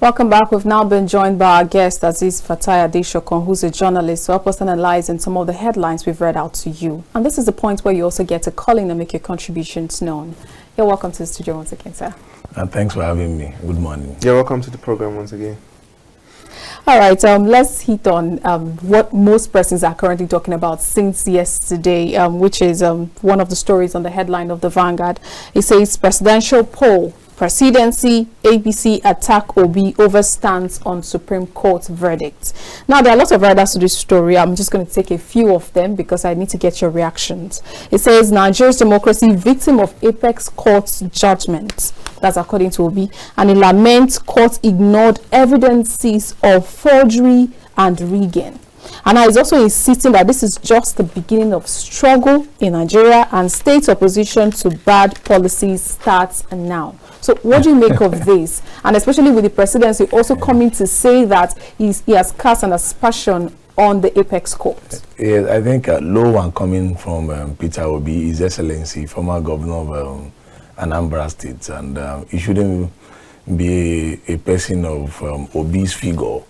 Welcome back. We've now been joined by our guest, Azeez Adesokan, who's a journalist, to help us analyze in some of the headlines we've read out to you. And this is the point where you also get to call in and make your contributions known. You're welcome to the studio once again, sir. Thanks for having me. Good morning. You're welcome to the program once again. All right, let's hit on what most persons are currently talking about since yesterday, which is one of the stories on the headline of the Vanguard. It says presidential poll, presidency, APC attack Obi over stance on Supreme Court verdict. Now, there are lots of riders to this story. I'm just going to take a few of them because I need to get your reactions. It says Nigeria's democracy victim of apex court's judgment. That's according to Obi. And in lament, court ignored evidences of forgery and rigging. And now he's also insisting that this is just the beginning of struggle in Nigeria and state opposition to bad policies starts now. So what do you make of this? And especially with the presidency also coming to say that he has cast an aspersion on the apex court. Yes, I think low one coming from Peter Obi, His Excellency, former governor of Anambra State, and he shouldn't be a person of Obi's figure.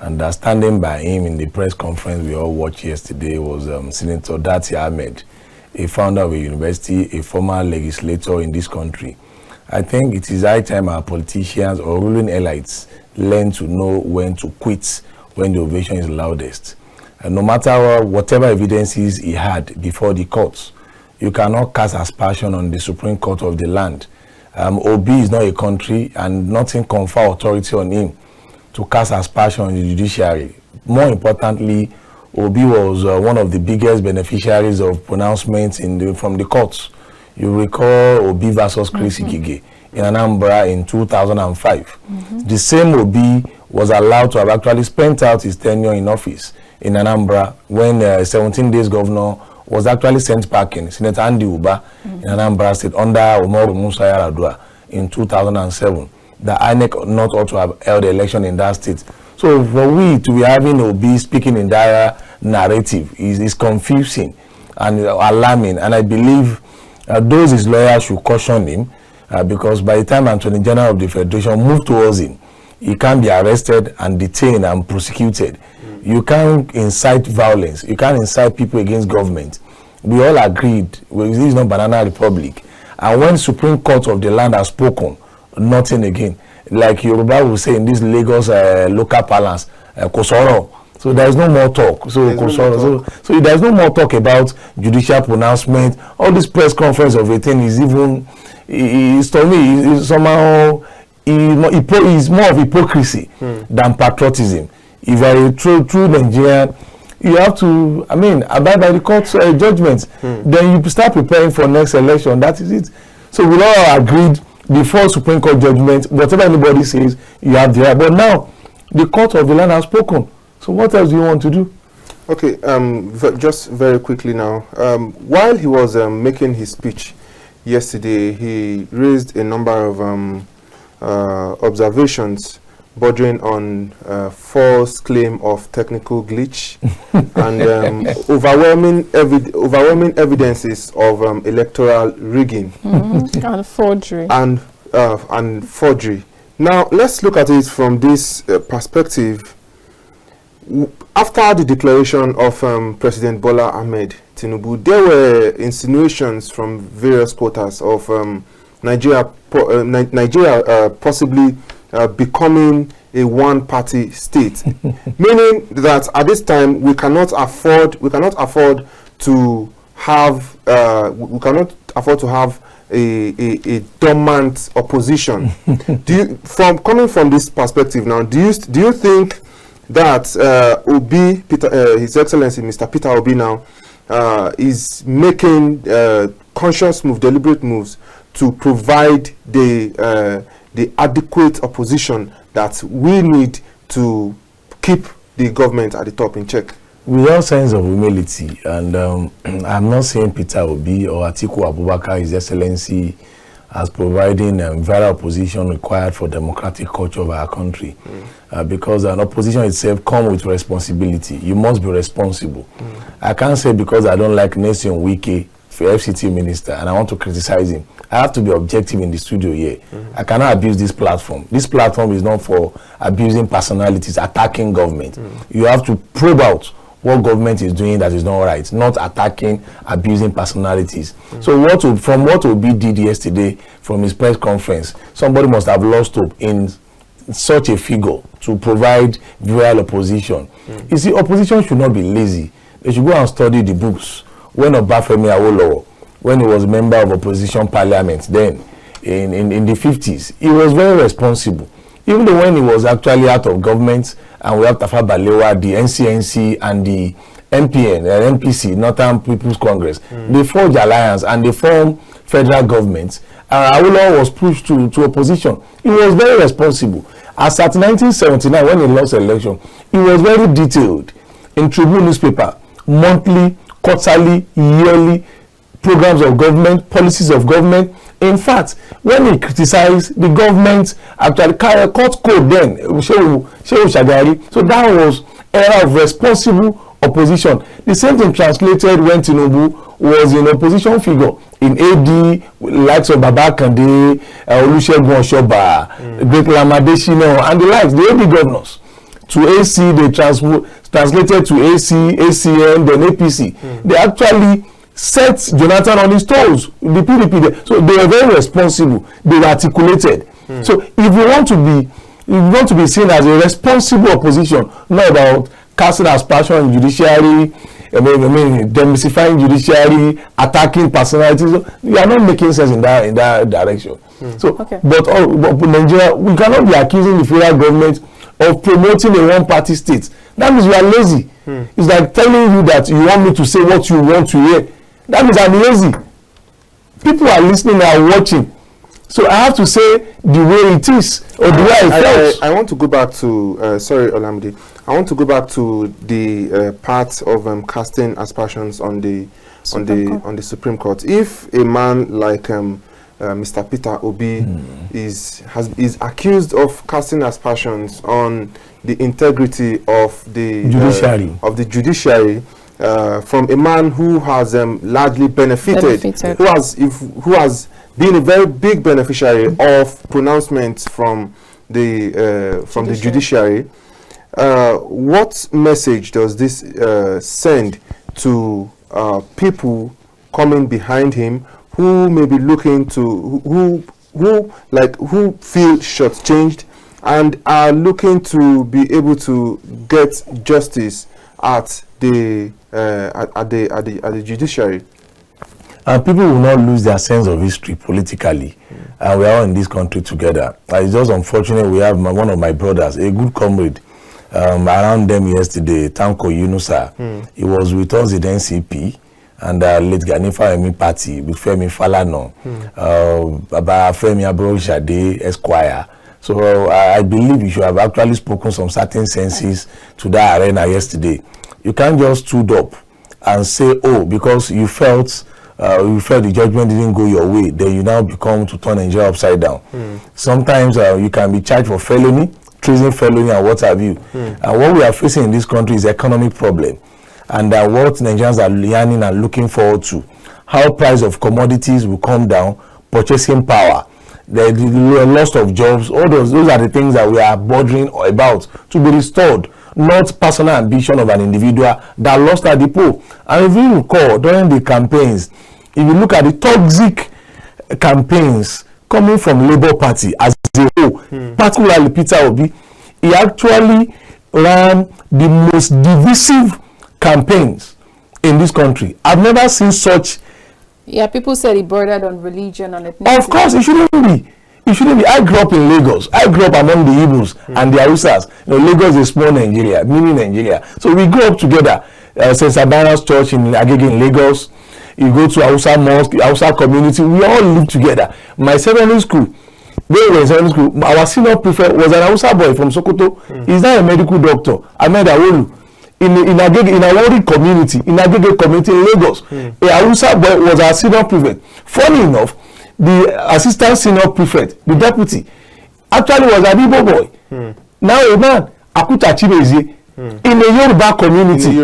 And standing by him in the press conference we all watched yesterday was Senator Dati Ahmed, a founder of a university, a former legislator in this country. I think it is high time our politicians or ruling elites learn to know when to quit when the ovation is loudest. And no matter whatever evidences he had before the courts, you cannot cast aspersion on the Supreme Court of the land. Obi is not a country and nothing confer authority on him to cast aspersion on the judiciary. More importantly, Obi was one of the biggest beneficiaries of pronouncements from the courts. You recall Obi versus Chris Ikige in Anambra in 2005. The same Obi was allowed to have actually spent out his tenure in office in Anambra when 17 days governor was actually sent packing, Senator Andy Uba in Anambra State under Umaru Musa Yar'Adua in 2007. The INEC not ought to have held the election in that state. So for we to be having Obi speaking in that narrative is confusing and alarming, and I believe those his lawyers should caution him because by the time Attorney General of the Federation moved towards him, he can't be arrested and detained and prosecuted. You can't incite violence. You can't incite people against government. We all agreed this is not Banana Republic. And when Supreme Court of the land has spoken, nothing again. Like Yoruba will say in this Lagos local parlance, Kosoro. So there is no more talk. So there's no more talk about judicial pronouncement. All this press conference of a thing is even, to me, is somehow is more of hypocrisy than patriotism. If you are a true Nigerian, you have to, abide by the court's judgments. Then you start preparing for next election. That is it. So we all agreed before Supreme Court judgment, whatever anybody says, you have the right. But now, the court of the land has spoken. So what else do you want to do? Okay, just very quickly now. While he was making his speech yesterday, he raised a number of observations bordering on false claim of technical glitch and overwhelming evidences of electoral rigging and forgery. And forgery. Now, let's look at it from this perspective. After the declaration of President Bola Ahmed Tinubu, there were insinuations from various quarters of Nigeria possibly becoming a one-party state, meaning that at this time we cannot afford to have a dormant opposition. Coming from this perspective now, do you think that Obi, His Excellency Mr. Peter Obi now is making conscious deliberate moves to provide the adequate opposition that we need to keep the government at the top in check? With all signs of humility, and I'm not saying Peter Obi or Atiku Abubakar, His Excellency, as providing very opposition required for democratic culture of our country. Because an opposition itself comes with responsibility. You must be responsible. I can't say because I don't like Nation Wike FCT minister and I want to criticize him, I have to be objective in the studio here. I cannot abuse this platform. This platform is not for abusing personalities, attacking government. You have to probe out what government is doing that is not right, not attacking, abusing personalities. So from what Obi did yesterday from his press conference, somebody must have lost hope in such a figure to provide virile opposition. You see, opposition should not be lazy. They should go and study the books. When Obafemi Awolowo, when he was a member of opposition parliament then in the 50s, he was very responsible. Even though when he was actually out of government, and we have Tafa Balewa, the NCNC and the NPN, NPC, Northern People's Congress, they forged alliance and they formed federal government. Awolowo was pushed to opposition. He was very responsible. As at 1979, when he lost the election, he was very detailed in Tribune newspaper, monthly, quarterly, yearly, programs of government, policies of government. In fact, when he criticized the government, actually court code then, Shehu Shagari, so that was era of responsible opposition. The same thing translated when Tinubu was in opposition figure in AD, likes of Baba Kande, Olusegun Oshoba, Great Lamadeshino, and the likes, the AD governors. To AC, they translated to AC, ACN, then APC. They actually set Jonathan on his toes, the PDP. So they were very responsible. They were articulated. So if you want to be seen as a responsible opposition, not about casting aspersion on judiciary, demystifying judiciary, attacking personalities, you are not making sense in that direction. So, but Nigeria, we cannot be accusing the federal government of promoting a one-party state. That means you are lazy. It's like telling you that you want me to say what you want to hear. That means I'm lazy. People are listening and watching. So I have to say the way it is, or the way I felt. I want to go back to, sorry, Olamide. I want to go back to the part of casting aspersions on the Supreme Court. If a man like Mr. Peter Obi is accused of casting aspersions on the integrity of the judiciary, from a man who has largely benefited, who has been a very big beneficiary of pronouncements from the judiciary. What message does this send to people coming behind him who may be looking to who feel shortchanged and are looking to be able to get justice at the judiciary? And people will not lose their sense of history politically. And we are all in this country together. It's just unfortunate we have one of my brothers, a good comrade, around them yesterday, Tanko Yunusa. He was with us in NCP and late Ganifa Emi party with Femi Falana, about Femi Abrojade Esquire. So I believe you should have actually spoken some certain senses to that arena yesterday. You can't just stood up and say, oh, because you felt the judgment didn't go your way, then you now become to turn Nigeria upside down. Sometimes you can be charged for felony, treason felony, and what have you. And what we are facing in this country is economic problem. And what Nigerians are learning and looking forward to. How price of commodities will come down, purchasing power, the loss of jobs, all those are the things that we are bordering about to be restored. Not personal ambition of an individual that lost at the poll. And if you recall, during the campaigns, if you look at the toxic campaigns coming from Labour Party as a whole, particularly Peter Obi, he actually ran the most divisive campaigns in this country. I've never seen such. Yeah, people said he bordered on religion and ethnicity. Of course, it shouldn't be. It shouldn't be. I grew up in Lagos. I grew up among the Igbos and the Hausas. Lagos is small Nigeria, mini Nigeria. So we grew up together. St. Sabina's Church in Agege in Lagos. You go to Hausa Mosque, Hausa community. We all live together. My secondary school, when we were in secondary school, our senior prefect was an Hausa boy from Sokoto. He's now a medical doctor. Ahmed Awolu. In Agege, in Awori community, in Agege community in Lagos, a Hausa boy was our senior prefect. Funny enough, the assistant senior prefect, the deputy, actually was an Igbo boy. Now a man, Akuta Chibeze, in a Yoruba community.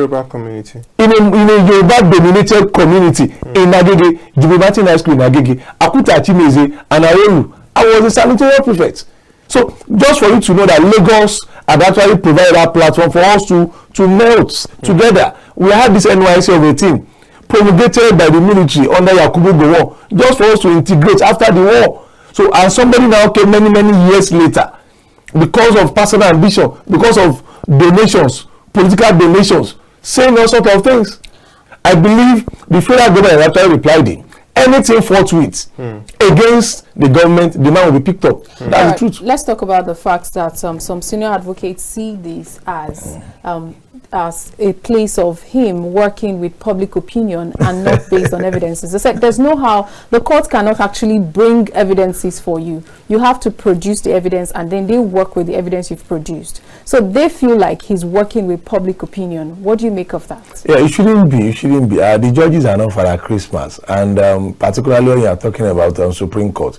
In a Yoruba-dominated community in Agege, Jubilating High School in Agege, Akuta Chimeze, and Arelu. I was a sanitary prefect. So just for you to know that Lagos had actually provided that platform for us to melt together. We had this NYC of a team promulgated by the military under Yakubu Gowon just for us to integrate after the war. So, and somebody now came many years later because of personal ambition, because of donations, political donations, saying all sorts of things. I believe the federal government actually replied in anything forthwith against the government, the man will be picked up. That's the truth. Let's talk about the fact that some senior advocates see this as a place of him working with public opinion and not based on evidences. They said there's no how the court cannot actually bring evidences for you. You have to produce the evidence and then they work with the evidence you've produced. So they feel like he's working with public opinion. What do you make of that? Yeah, it shouldn't be. It shouldn't be. The judges are not Father Christmas, and particularly when you are talking about Supreme Court.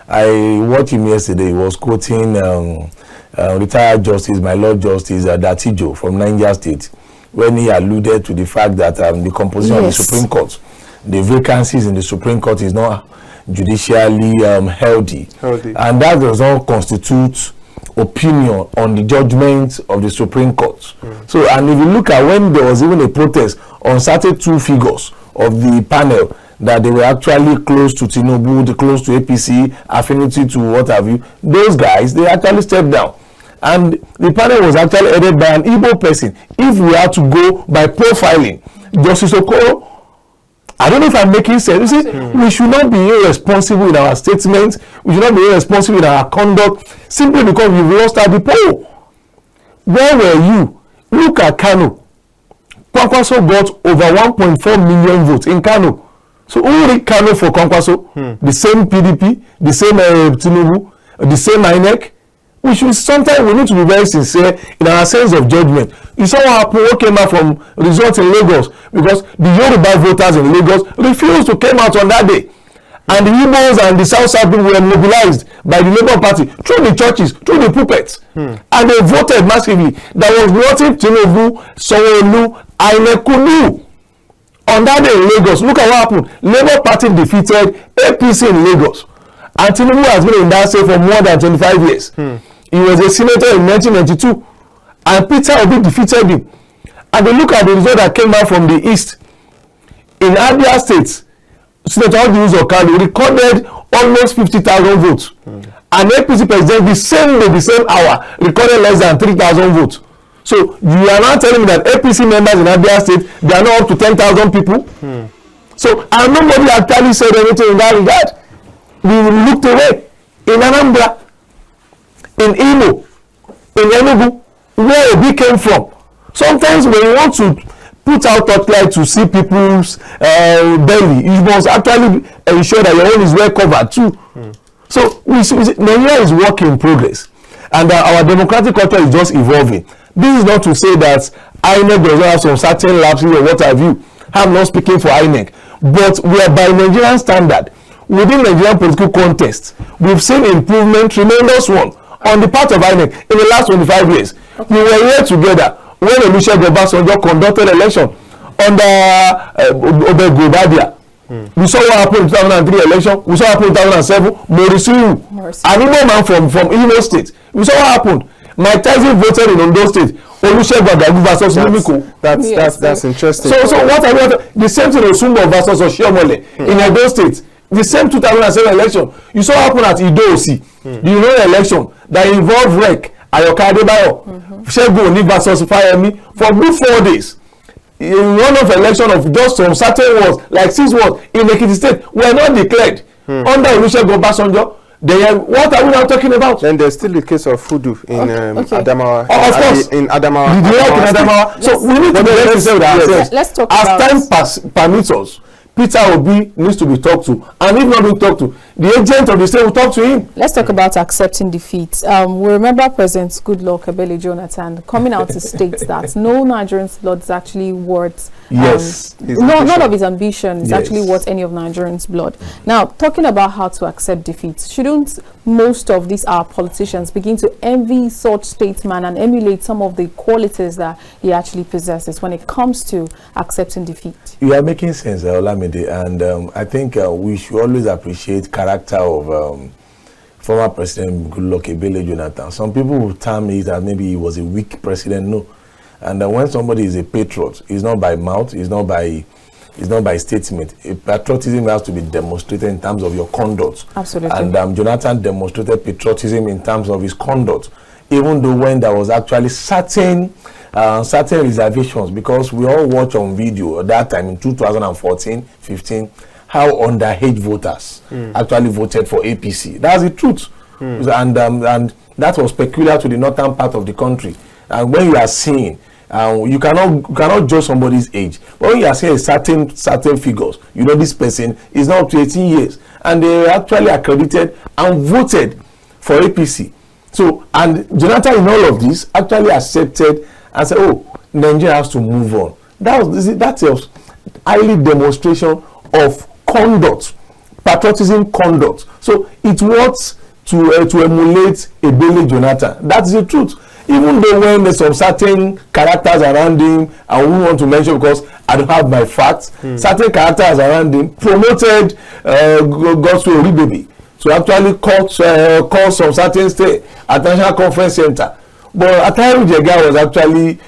I watched him yesterday. He was quoting retired Justice, my Lord Justice Datijo from Niger State, when he alluded to the fact that the composition of the Supreme Court, the vacancies in the Supreme Court is not judicially healthy, and that does not constitute opinion on the judgment of the Supreme Court. So, and if you look at when there was even a protest on certain two figures of the panel, that they were actually close to Tinubu, close to APC, affinity to what have you, those guys, they actually stepped down. And the panel was actually headed by an Igbo person. If we are to go by profiling, Justice Okoro, I don't know if I'm making sense. You see, we should not be irresponsible in our statements. We should not be irresponsible in our conduct simply because we've lost at the poll. Where were you? Look at Kano. Kwankwaso got over 1.4 million votes in Kano. So who read Kano for Kwankwaso? The same PDP, the same Tinubu, the same INEC. Sometimes we need to be very sincere in our sense of judgment. You saw what came out from results in Lagos, because the Yoruba voters in Lagos refused to come out on that day. And the Igbos and the South people were mobilized by the Labour Party through the churches, through the pulpits. And they voted massively. There was nothing Tinubu, Sanwo-Olu, INEC could do. On that day in Lagos, look at what happened. Labour Party defeated APC in Lagos. And Tinubu has been in that state for more than 25 years. He was a senator in 1992. And Peter Obi defeated him. And they look at the result that came out from the East. In Abia State, Senator Adesokan recorded almost 50,000 votes. And APC president, the same day, the same hour, recorded less than 3,000 votes. So you are now telling me that APC members in Abia State, they are not up to 10,000 people? So, and nobody actually said anything in that regard. We looked away. In Anambra, in Imo, in Enugu, where Obi came from. Sometimes when you want to put out touchlight to see people's belly, you must actually ensure that your own is well covered too. So Nigeria is work in progress, and our democratic culture is just evolving. This is not to say that INEC does not have some certain lapses or what have you. I'm not speaking for INEC, but we are by Nigerian standard. Within Nigerian political context, we've seen improvement, tremendous one, on the part of INEC in the last 25 years. We were here together when Olusegun Obasanjo conducted election under Obegobadia. We saw what happened in 2003 election. We saw what happened in 2007. Morisiu, an Igbo man from Imo State. We saw what happened. Mike Tyson voted in Ondo State. Olusegun Adagu versus Mimiko. That's interesting. So what are we? The same thing Osumbo versus Oshiomhole in Edo State. The same 2007 election. You saw what happened at Ido-Osi. You know the election that involved Rec, Ayoka Adebayo, Segun Oni versus Fayemi for good 4 days. In one of election of just some certain words, like 6 words in Ekiti State, were not declared under Olusegun Obasanjo. What are we now talking about? Then there's still the case of Fudu in Adamawa. Of course. In Adamawa. Adamawa. So we need to be very sincere with ourselves. Let's talk as time permits us, Peter Obi needs to be talked to, and if not being talked to, the agent of the state will talk to him. Let's talk about accepting defeat. We remember President Goodluck Ebele Jonathan coming out to state that no Nigerian's blood is actually worth. Yes. None of his ambition is Yes. actually worth any of Nigerians' blood. Now, talking about how to accept defeat, shouldn't most of these our politicians begin to envy such statesman and emulate some of the qualities that he actually possesses when it comes to accepting defeat? You are making sense, Olamide, and I think we should always appreciate character of former President Goodluck Ebele Jonathan. Some people will term it that maybe he was a weak president. No, and when somebody is a patriot, it's not by mouth, it's not by statement. Patriotism has to be demonstrated in terms of your conduct. Absolutely. And Jonathan demonstrated patriotism in terms of his conduct, even though when there was actually certain reservations, because we all watch on video at that time in 2014-15 how underage voters actually voted for APC. That's the truth. And that was peculiar to the northern part of the country. And when you are seeing, you cannot judge somebody's age, but when you are seeing certain figures, you know this person is not up to 18 years, and they actually accredited and voted for APC. So, and Jonathan in all of this actually accepted and said, oh, Nigeria has to move on. That's a highly demonstration of conduct, patriotism conduct. So it wants to emulate Ebele Jonathan. That's the truth. Even though when there's some certain characters around him, I won't want to mention because I don't have my facts, certain characters around him promoted Godswill Oribaby to actually call some certain state at National Conference Center. But Atari Jega was actually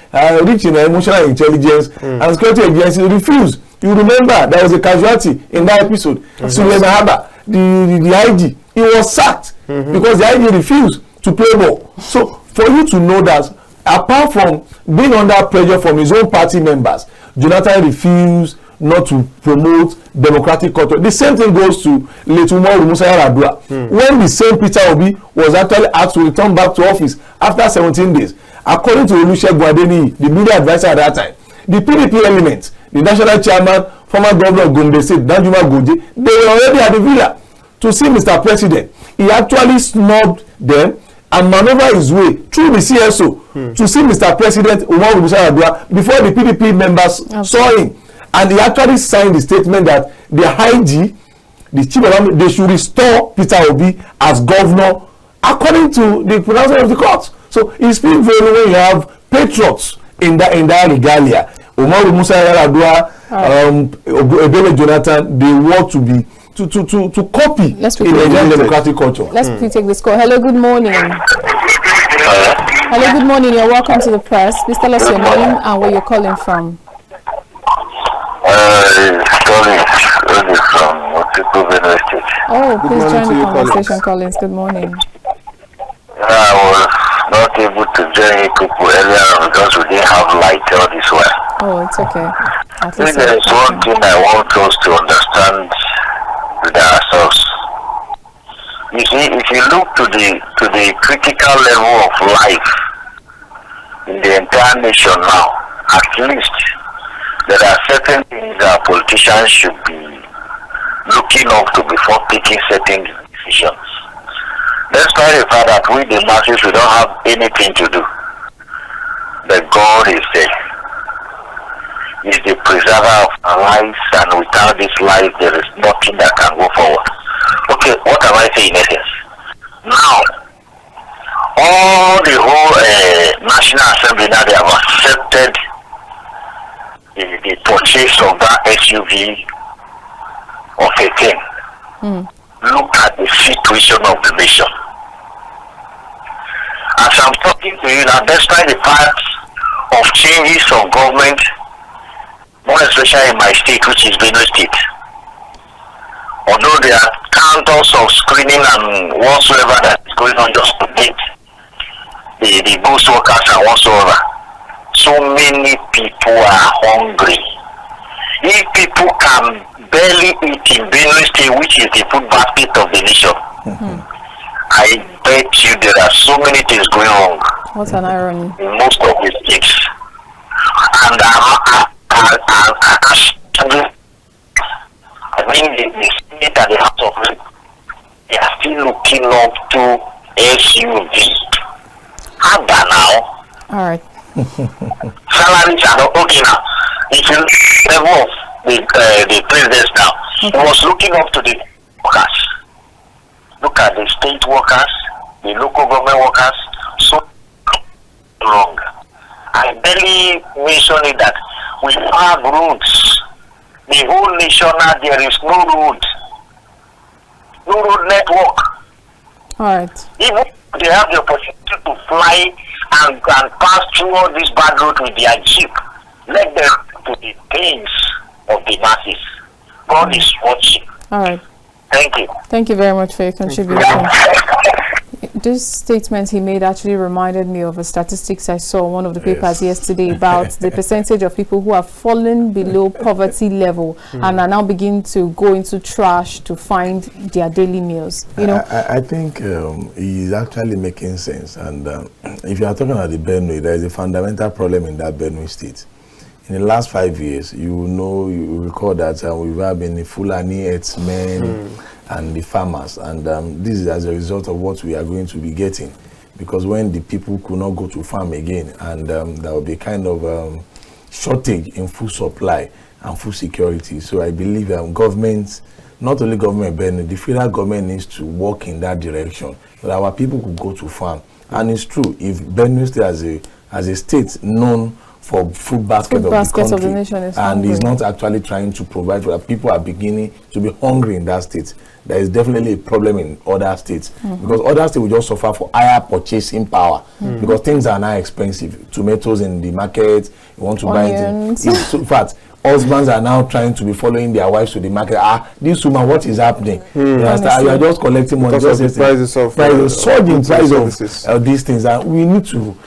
rich in emotional intelligence, and security agency refused. You remember there was a casualty in that episode. Suleiman Haba, the IG, he was sacked because the IG refused to play ball. So for you to know that, apart from being under pressure from his own party members, Jonathan refused not to promote democratic culture. The same thing goes to Letumo Musa Yaradua. When the same Peter Obi was actually asked to return back to office after 17 days, according to Olusegun Adeniyi, the media advisor at that time, the PDP element, the national chairman, former governor of Gombe State, Danjuma Goje, they were already at the villa to see Mr. President. He actually snubbed them and maneuver his way through the CSO to see Mr. President Umaru Musa Yaradua before the PDP members saw him. And he actually signed the statement that the IG, the chief of army, they should restore Peter Obi as governor according to the pronouncement of the court. So it speaks very well when you have patriots in that regalia. Umaru Musa Yaradua, Ebele Jonathan, they want to be to copy in Nigerian democratic culture. Let's quickly take this call. Hello, good morning. Hello, good morning. You're welcome to the press. Please tell us your name and where you're calling from. Oh, please join the conversation, Collins. Good morning. I was not able to join people earlier because we didn't have light all this while. Oh, it's okay. I think there is one thing I want us to understand with ourselves. You see, if you look to the critical level of life in the entire nation now, at least there are certain things that politicians should be looking up to before taking certain decisions. Despite the fact that we the masses, we don't have anything to do. But God is there. He's the preserver of our lives, and without this life there is nothing that can go forward. Okay, what am I saying in essence? Now, all the whole National Assembly now, they have accepted the purchase of that SUV of a thing. Look at the situation of the nation. As I'm talking to you now, despite the fact of changes of government, more especially in my state, which is Benue State, although there are counters of screening and whatsoever that is going on just to get the ghost workers and whatsoever, so many people are hungry. If people can barely eat in Benue State, which is the food basket of the nation, I bet you there are so many things going on. What an irony. In most of the states. And I mean, the Senate and the House of Rep, still looking up to SUV. How about now? All right. Salaries are not okay now. If you level of the president now, he was looking up to the workers. Look at the state workers, the local government workers, so long. I barely mentioned it that we have roads. The whole nation now, there is no road network. All right. Even if they have the opportunity to fly and pass through all this bad road with their jeep, let them to the pains of the masses. God is watching. All right. Thank you. Thank you very much for your contribution. This statement he made actually reminded me of a statistics I saw in one of the papers yesterday about the percentage of people who have fallen below poverty level and are now beginning to go into trash to find their daily meals. You know, I think he's actually making sense. And if you are talking about the Benue, there is a fundamental problem in that Benue state. In the last 5 years, you recall that we've been the Fulani herdsmen and the farmers, and this is as a result of what we are going to be getting, because when the people could not go to farm again, and there will be kind of shortage in food supply and food security. So I believe governments, not only government, but the federal government needs to work in that direction, so that our people could go to farm. And it's true, if Benue State as a state known for food basket of the country, of the nation is and hungry. is not actually trying to provide for that, people are beginning to be hungry in that state. There is definitely a problem in other states, because other states will just suffer for higher purchasing power, because things are now expensive. Tomatoes in the market, you want to buy it. In fact, husbands are now trying to be following their wives to the market. This woman, what is happening? You understand? You are just collecting money. Because of the prices of surging price of these things. And we need to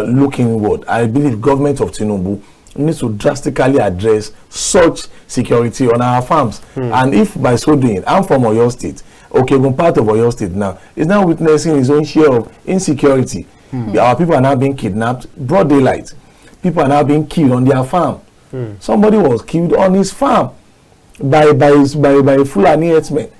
look inward. I believe government of Tinubu needs to drastically address such security on our farms. And if by so doing, I'm from Oyo State, okay, one part of Oyo State now is now witnessing his own share of insecurity. Our people are now being kidnapped, broad daylight. People are now being killed on their farm. Somebody was killed on his farm by Fulani herdsmen.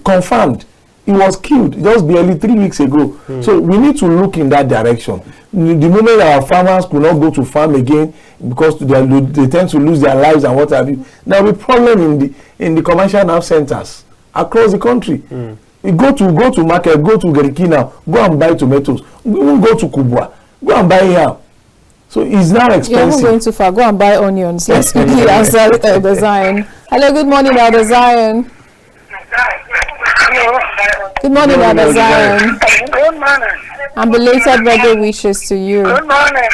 Confirmed. He was killed just barely 3 weeks ago. So we need to look in that direction. The moment our farmers could not go to farm again because they tend to lose their lives and what have you, there will be problem in the commercial nerve centers across the country. You go to market, go to Gerikina, go and buy tomatoes. Even go to Kubwa, go and buy yam. So it's now expensive. You're not going too far. Go and buy onions. Let's quickly answer the Zion. Hello, good morning, Elder Zion. Good morning, Elder Zion. Good morning. And belated birthday wishes to you. Good morning.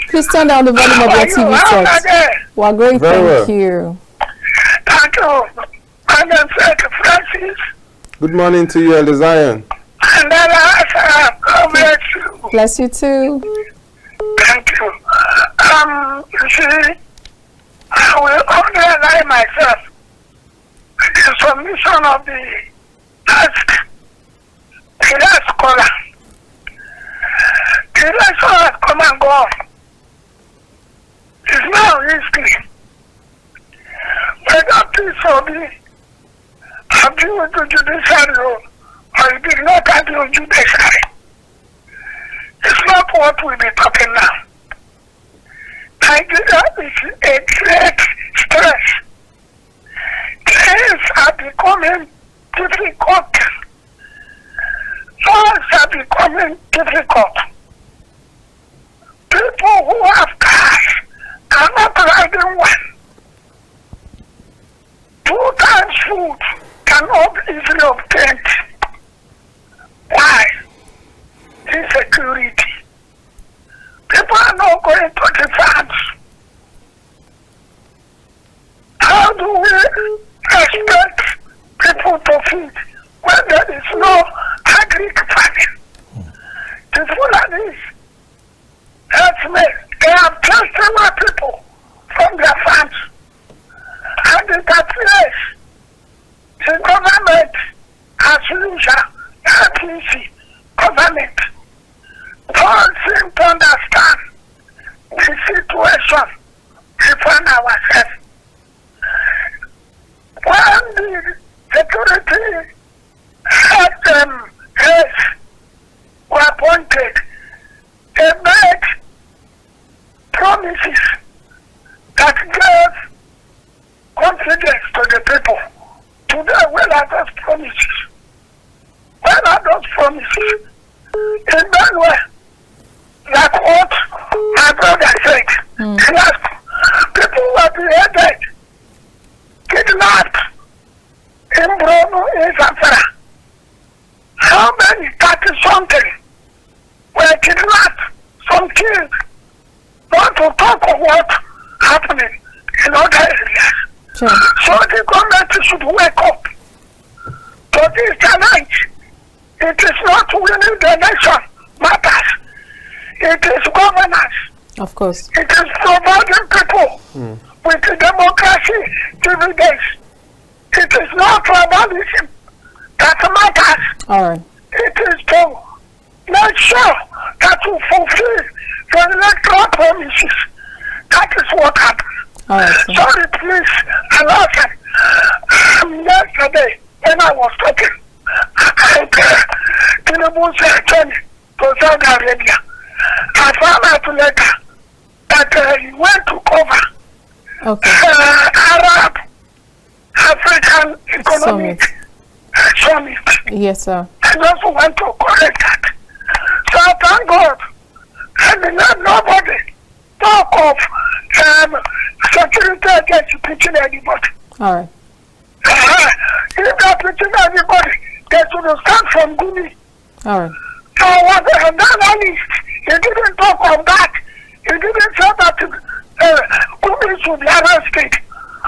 Please turn down the volume of your TV set. We're great, thank you. Thank you. Madam Francis. Good morning to you, Elder Zion. And then God bless you. Bless you too. Thank you. You see, I will only align myself with the submission of the last scholar. The last scholar has come and gone. It's now history. Whether peace or be abused the judiciary or it did not abuse judiciary, it's not what we'll be talking now. Nigeria is a great stress. Things are becoming difficult. Laws are becoming difficult. People who have cars are not riding one. 2 times food cannot be easily obtained. Why? Insecurity. People are not going to the farms. How do we expect people to feed when there is no agric farming? The Fulanis, they have taken our people from their farms. And it appears the government, as usual, APC government, don't seem to understand the situation we find ourselves. When appointed, they made promises that gave confidence to the people. Today, where are those promises? Where are those promises? In Benue, like what my brother said, people were beheaded, kidnapped in Bruno, in Zamfara. How many? 30-something were kidnapped, some killed. Not to talk of what happening in other areas. Sure. So the government should wake up to this challenge. It is not winning the nation matters. It is governance. Of course. It is providing people with the democracy dividends. It is not tribalism that matters. All right. It is to make sure that you fulfill the electoral promises. That is what happened. All right. Sir. Sorry, please, Alhassan. Yesterday, when I was talking about Tinubu's journey to Saudi Arabia, I found out later that he went to cover Arab African Economic Summit. Yes, sir. I just want to correct that. So I thank God. I mean, nobody talk of security against preaching anybody. All right. If they're preaching anybody, they should stand from Gumi. All right. So what the analyst, he didn't talk of that. He didn't say that Gumi should be arrested.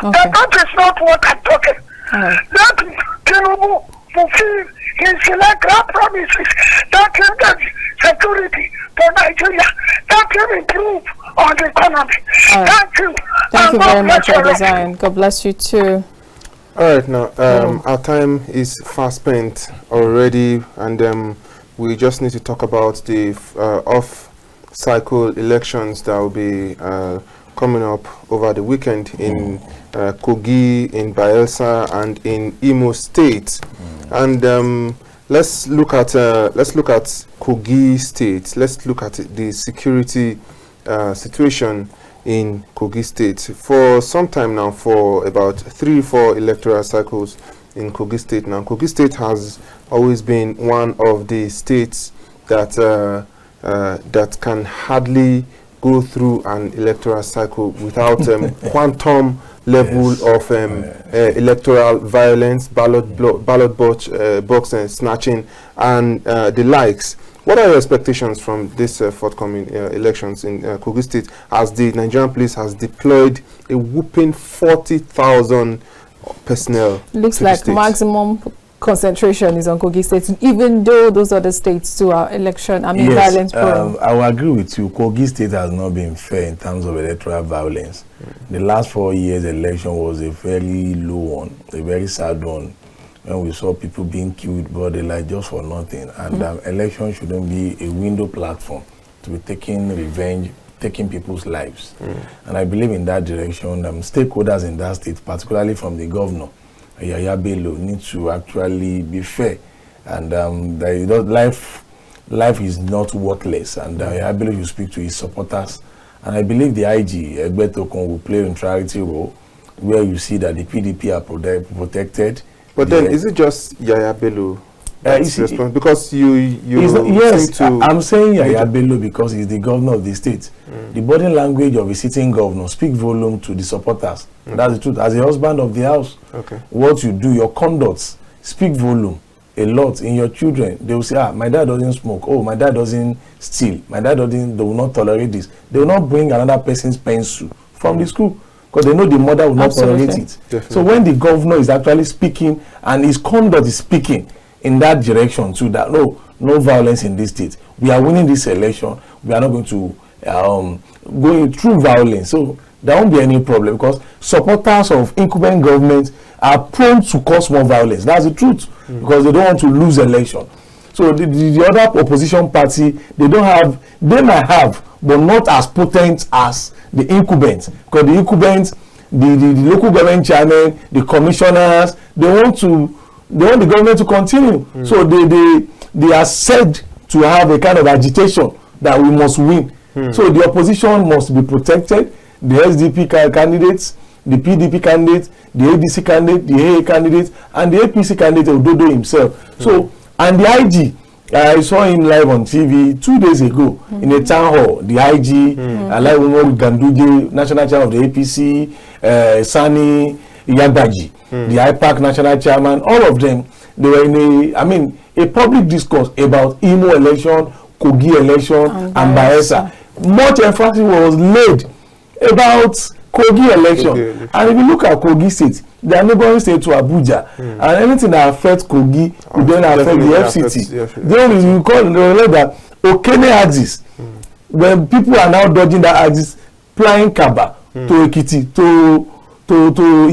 Okay. That is not what I'm talking. All right. Let Tinubu fulfill his electoral promises. Let him get security for Nigeria. Let him improve on the economy. All right. Thank you. Thank you very much, Adesokan. God bless you too. All right, now our time is fast spent already, and we just need to talk about the off-cycle elections that will be coming up over the weekend in Kogi, in Bayelsa, and in Imo State. And let's look at Kogi State. Let's look at the security situation in Kogi State. For some time now, for about 3-4 electoral cycles in Kogi State now, Kogi State has always been one of the states that that can hardly go through an electoral cycle without quantum level of electoral violence, ballot box snatching, and the likes. What are your expectations from this forthcoming elections in Kogi State, as the Nigerian police has deployed a whopping 40,000 personnel? Looks like maximum concentration is on Kogi State, even though those other states too are violence prone. I will agree with you. Kogi State has not been fair in terms of electoral violence. The last 4 years election was a very low one, a very sad one, when we saw people being killed body like just for nothing. And election shouldn't be a window platform to be taking revenge, taking people's lives. And I believe in that direction. Stakeholders in that state, particularly from the governor, Yaya Bello, need to actually be fair. And life is not worthless. And Yaya Bello should speak to his supporters. And I believe the IG, Adesokan, will play a neutrality role, where you see that the PDP are protected. But then, is it just Yaya Bello that's responsible? Because yes, I'm saying Yaya Bello because he's the governor of the state. The body language of a sitting governor speak volume to the supporters. That's the truth. As a husband of the house, what you do, your conduct, speak volume a lot in your children. They will say, my dad doesn't smoke. Oh, my dad doesn't steal. My dad doesn't. They will not tolerate this. They will not bring another person's pencil from the school, because they know the mother will not tolerate it. Definitely. So when the governor is actually speaking and his conduct is speaking in that direction too, that no violence in this state, we are winning this election, we are not going to go through violence, so there won't be any problem, because supporters of incumbent government are prone to cause more violence. That's the truth, because they don't want to lose election. So the other opposition party, they might have, but not as potent as the incumbents, because the incumbents, the local government chairman, the commissioners, they want the government to continue. So they are said to have a kind of agitation that we must win. So the opposition must be protected. The SDP candidates, the PDP candidate, the ADC candidate, the AA candidate, and the APC candidate Ododo himself. So, and the IG, I saw him live on TV 2 days ago in a town hall. The IG, Alhassan Ganduje, national chair of the APC, Sani Yagbaji, the IPAC national chairman, all of them, they were in a public discourse about Imo election, Kogi election, and Bayelsa. Much emphasis was laid about Kogi election. And if you look at Kogi State, they are neighboring state to Abuja, and anything that affects Kogi will then affect the FCT. Then we call that Okene axis. When people are now dodging that axis, flying Kaba to Ekiti, to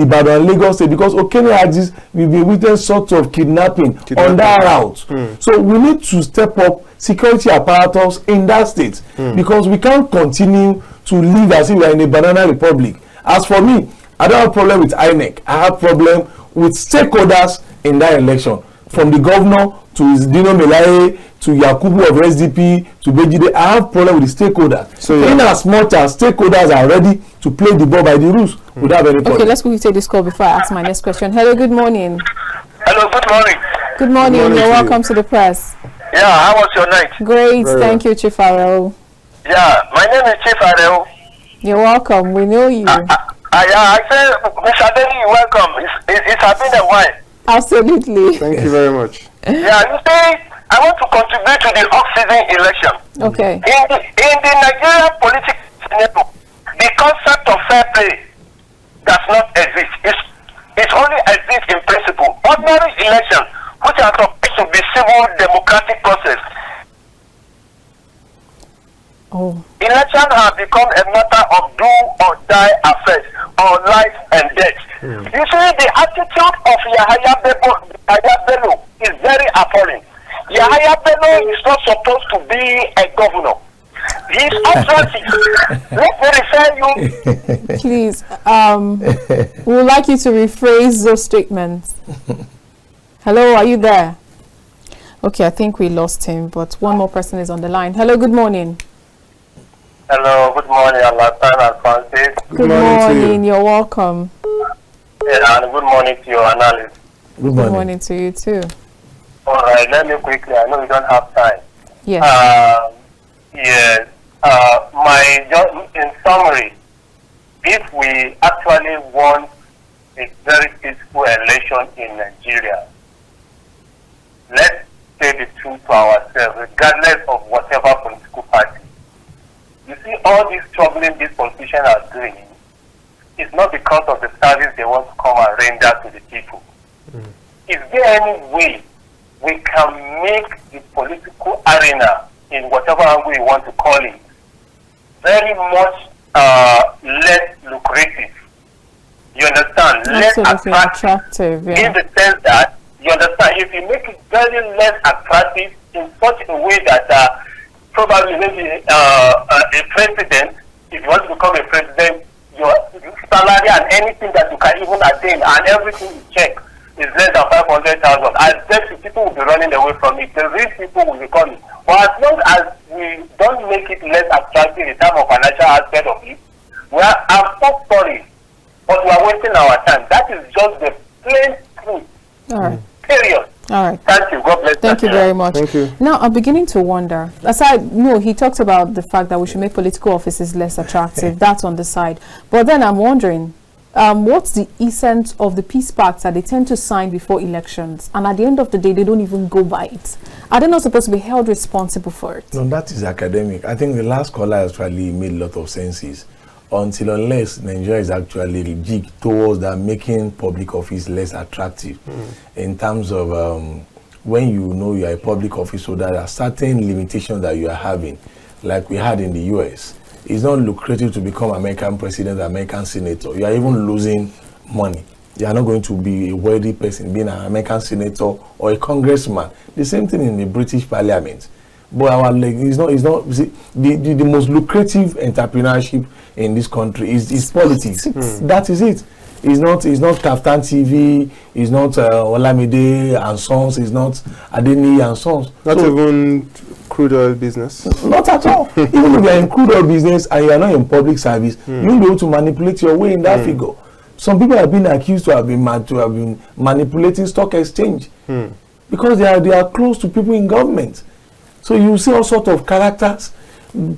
Ibadan, Lagos State, because Okene axis will be witness sort of kidnapping on that route. So we need to step up security apparatus in that state, because we can't continue to live as if we are in a banana republic. As for me, I don't have a problem with INEC. I have a problem with stakeholders in that election, from the governor to Dino Melaye to Yakubu of SDP to Bejide. I have a problem with the stakeholders. So in as much as stakeholders are ready to play the ball by the rules, without any problem. Okay, let's quickly take this call before I ask my next question. Hello, good morning. Hello, good morning. Good morning. You're welcome to the press. Yeah, how was your night? Great, thank you, Chief Arel. Yeah, my name is Chief Arel. You're welcome. We know you. I said, Mr. Adeniyi, welcome. It's been a while. Absolutely. Thank you very much. Yeah, you see, I want to contribute to the off-season election. Okay. In the Nigerian political scenario, the concept of fair play does not exist. It only exists in principle. Ordinary elections, which are supposed to be civil democratic process, elections have become a matter of do or die affairs, or life and death. You see, the attitude of Yahaya Bello is very appalling. Yahaya Bello is not supposed to be a governor. He's offensive. Let me refer you. Please, we would like you to rephrase those statements. Hello, are you there? Okay, I think we lost him, but one more person is on the line. Hello, good morning. Hello, good morning, Alhassan and Francis. Good morning, you're welcome. Yeah, and good morning to your analyst. Good morning to you too. All right, let me quickly, I know we don't have time. Yes. Yes. In summary, if we actually want a very peaceful election in Nigeria, let's say the truth to ourselves, regardless of whatever political party. You see, all this troubling these politicians are doing is not because of the service they want to come and render to the people. Is there any way we can make the political arena, in whatever angle you want to call it, very much less lucrative? You understand? Less attractive, yeah. In the sense that, you understand, if you make it very less attractive in such a way that probably maybe a president, if you want to become a president, your salary and anything that you can even attain and everything you check is less than 500,000. I bet people will be running away from it. The real people will be coming. But as long as we don't make it less attractive in terms of financial aspect of it, I'm so sorry, but we are wasting our time. That is just the plain truth. All right. Period. All right. Thank you. God bless you. Thank you very much. Thank you. Now, I'm beginning to wonder. He talked about the fact that we should make political offices less attractive. That's on the side. But then I'm wondering, what's the essence of the peace pacts that they tend to sign before elections, and at the end of the day, they don't even go by it? Are they not supposed to be held responsible for it? No, that is academic. I think the last caller actually made a lot of senses. Unless Nigeria is actually rigged towards that, making public office less attractive in terms of when you know you are a public office, so there are certain limitations that you are having, like we had in the US. It's not lucrative to become American president, American senator. You are even losing money. You are not going to be a wealthy person being an American senator or a congressman. The same thing in the British Parliament. But our it's not see, the most lucrative entrepreneurship in this country is politics. That is it. It's not KAFTAN TV, it's not Olamide and Sons, it's not Adeniyi and Sons. Not even crude oil business? Not at all. Even if you are in crude oil business and you are not in public service, you'll be able to manipulate your way in that figure. Some people have been accused to have been manipulating stock exchange because they are close to people in government. So you see all sorts of characters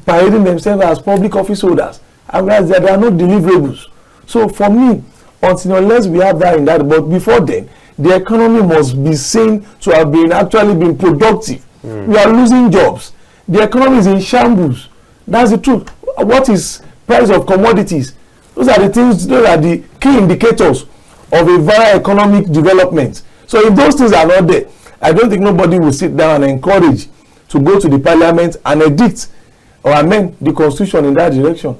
parading themselves as public office holders, and whereas they are not deliverables. So for me, unless we have that in that, but before then, the economy must be seen to have been actually been productive. We are losing jobs. The economy is in shambles. That's the truth. What is price of commodities? Those are the things, those are the key indicators of a viral economic development. So if those things are not there, I don't think nobody will sit down and encourage to go to the parliament and edict or amend the constitution in that direction.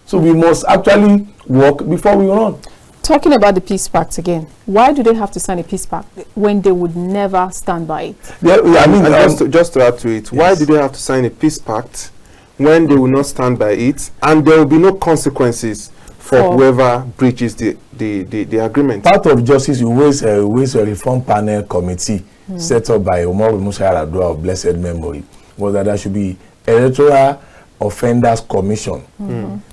So we must actually work before we run. Talking about the peace pact again, why do they have to sign a peace pact when they would never stand by it? Yeah, I mean, just to add to it, yes. Why do they have to sign a peace pact when they will not stand by it, and there will be no consequences for whoever breaches the agreement? Part of Justice Uwe's Reform Panel Committee set up by Umaru Musa Yar'Adua of blessed memory was that there should be Electoral Offenders Commission,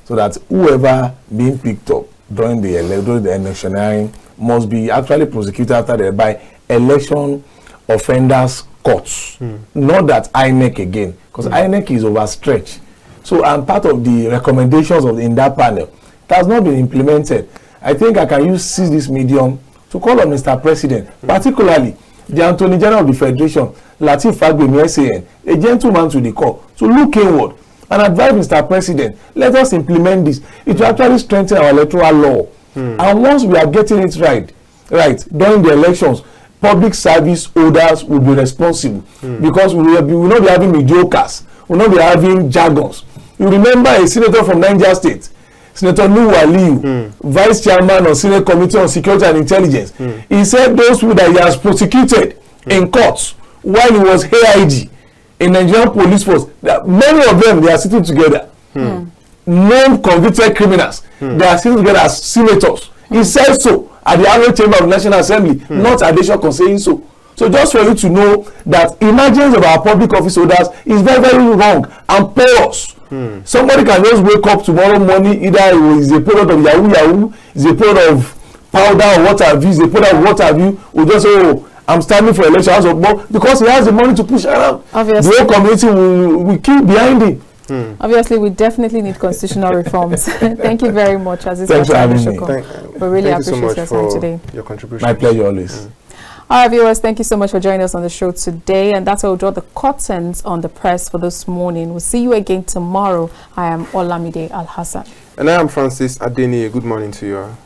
so that whoever being picked up during the electioneering must be actually prosecuted after that by election offenders courts. Not that INEC again, because INEC is overstretched. So, and part of the recommendations in that panel, it has not been implemented. I think I can seize this medium to call on Mr. President, particularly the Attorney General of the Federation, Lateef Fagbemi SAN, a gentleman to the core, to look inward and advise Mr. President, let us implement this. It will actually strengthen our electoral law. And once we are getting it right during the elections, public service holders will be responsible because we will not be having mediocres, we will not be having jargons. You remember a senator from Niger State, Senator Nuhu Aliyu, Vice Chairman of Senate Committee on Security and Intelligence. He said those people that he has prosecuted in courts while he was AIG in Nigerian police force, that many of them, they are sitting together. Known convicted criminals, they are sitting together as senators. He said so at the annual chamber of the National Assembly, not Adesokan saying so. So just for you to know that emergence of our public office holders is very, very wrong and porous. Somebody can just wake up tomorrow morning, either it is a product of Yahoo, is a product of powder or what have you, is a product of what have you, will just say, oh, I'm standing for election, because he has the money to push around. Obviously. The whole community will keep behind him. Obviously, we definitely need constitutional reforms. Thank you very much, Azeez. Thanks for having me. We really appreciate your time today. Your contribution. My pleasure always. All right, viewers, thank you so much for joining us on the show today. And that's how we'll draw the curtains on the press for this morning. We'll see you again tomorrow. I am Olamide Alhassan. And I am Francis Adeniyi. Good morning to you all.